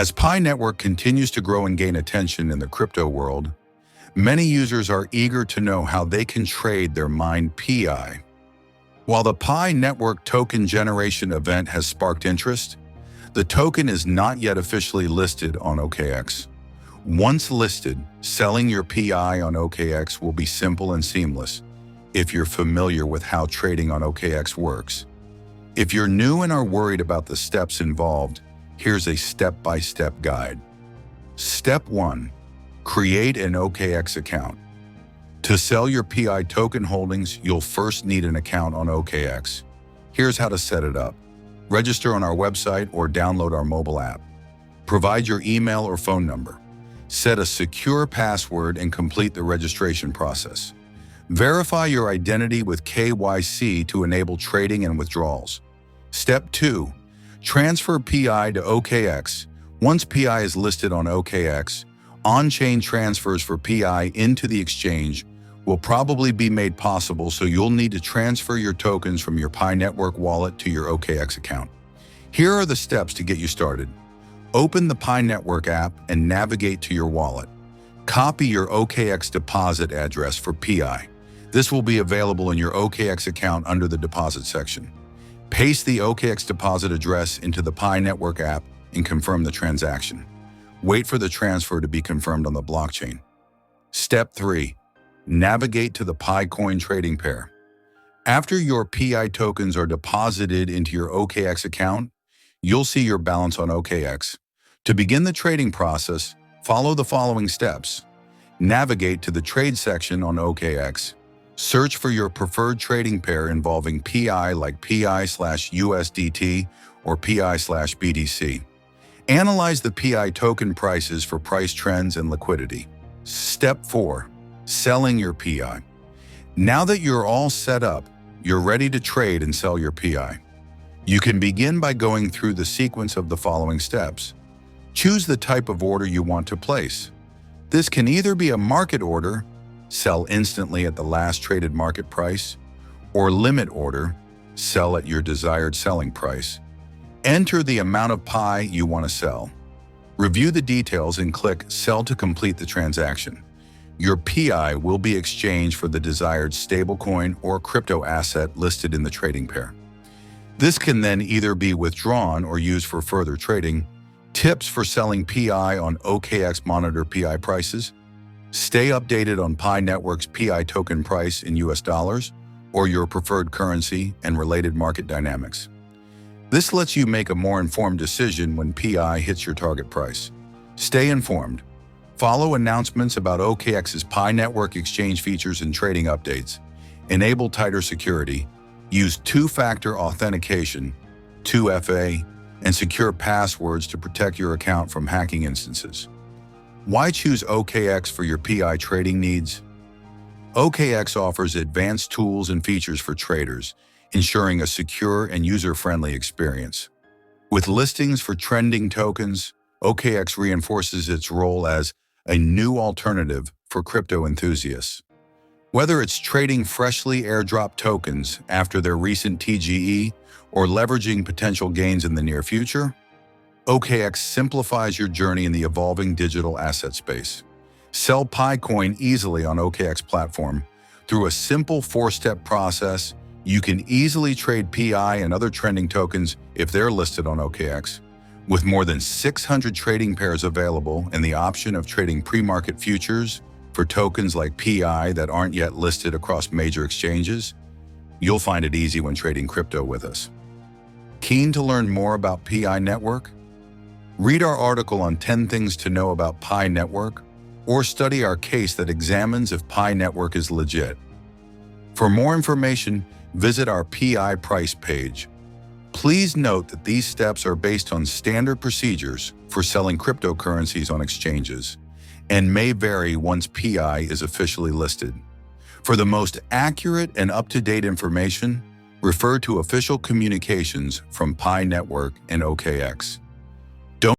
As PiNetwork continues to grow and gain attention in the crypto world, many users are eager to know how they can trade their mined PI. While the PiNetwork token generation event has sparked interest, the token is not yet officially listed on OKX. Once listed, selling your PI on OKX will be simple and seamless if you're familiar with how trading on OKX works. If you're new and are worried about the steps involved, here's a step-by-step guide. Step 1. Create an OKX account. To sell your PI token holdings, you'll first need an account on OKX. Here's how to set it up. Register on our website or download our mobile app. Provide your email or phone number. Set a secure password and complete the registration process. Verify your identity with KYC to enable trading and withdrawals. Step 2. Transfer PI to OKX. Once PI is listed on OKX, on-chain transfers for PI into the exchange will probably be made possible, so you'll need to transfer your tokens from your PiNetwork wallet to your OKX account. Here are the steps to get you started. Open the PiNetwork app and navigate to your wallet. Copy your OKX deposit address for PI. This will be available in your OKX account under the deposit section. Paste the OKX deposit address into the PiNetwork app and confirm the transaction. Wait for the transfer to be confirmed on the blockchain. Step 3. Navigate to the PiCoin trading pair. After your PI tokens are deposited into your OKX account, you'll see your balance on OKX. To begin the trading process, follow the following steps. Navigate to the trade section on OKX. Search for your preferred trading pair involving PI like PI/USDT or PI/BTC. Analyze the PI token prices for price trends and liquidity. Step 4. Selling your PI. Now that you're all set up, you're ready to trade and sell your PI. You can begin by going through the sequence of the following steps. Choose the type of order you want to place. This can either be a market order, sell instantly at the last traded market price, or limit order, sell at your desired selling price. Enter the amount of PI you want to sell. Review the details and click Sell to complete the transaction. Your PI will be exchanged for the desired stablecoin or crypto asset listed in the trading pair. This can then either be withdrawn or used for further trading. Tips for selling PI on OKX: monitor PI prices. Stay updated on PiNetwork's PI token price in US dollars or your preferred currency and related market dynamics. This lets you make a more informed decision when PI hits your target price. Stay informed. Follow announcements about OKX's PiNetwork exchange features and trading updates. Enable tighter security. Use two-factor authentication, 2FA, and secure passwords to protect your account from hacking instances. Why choose OKX for your PI trading needs? OKX offers advanced tools and features for traders, ensuring a secure and user-friendly experience. With listings for trending tokens, OKX reinforces its role as a new alternative for crypto enthusiasts. Whether it's trading freshly airdropped tokens after their recent TGE or leveraging potential gains in the near future, OKX simplifies your journey in the evolving digital asset space. Sell PiCoin easily on OKX platform. Through a simple 4-step process, you can easily trade PI and other trending tokens if they're listed on OKX. With more than 600 trading pairs available and the option of trading pre-market futures for tokens like PI that aren't yet listed across major exchanges, you'll find it easy when trading crypto with us. Keen to learn more about PiNetwork? Read our article on 10 things to know about PiNetwork, or study our case that examines if PiNetwork is legit. For more information, visit our PI price page. Please note that these steps are based on standard procedures for selling cryptocurrencies on exchanges and may vary once PI is officially listed. For the most accurate and up-to-date information, refer to official communications from PiNetwork and OKX.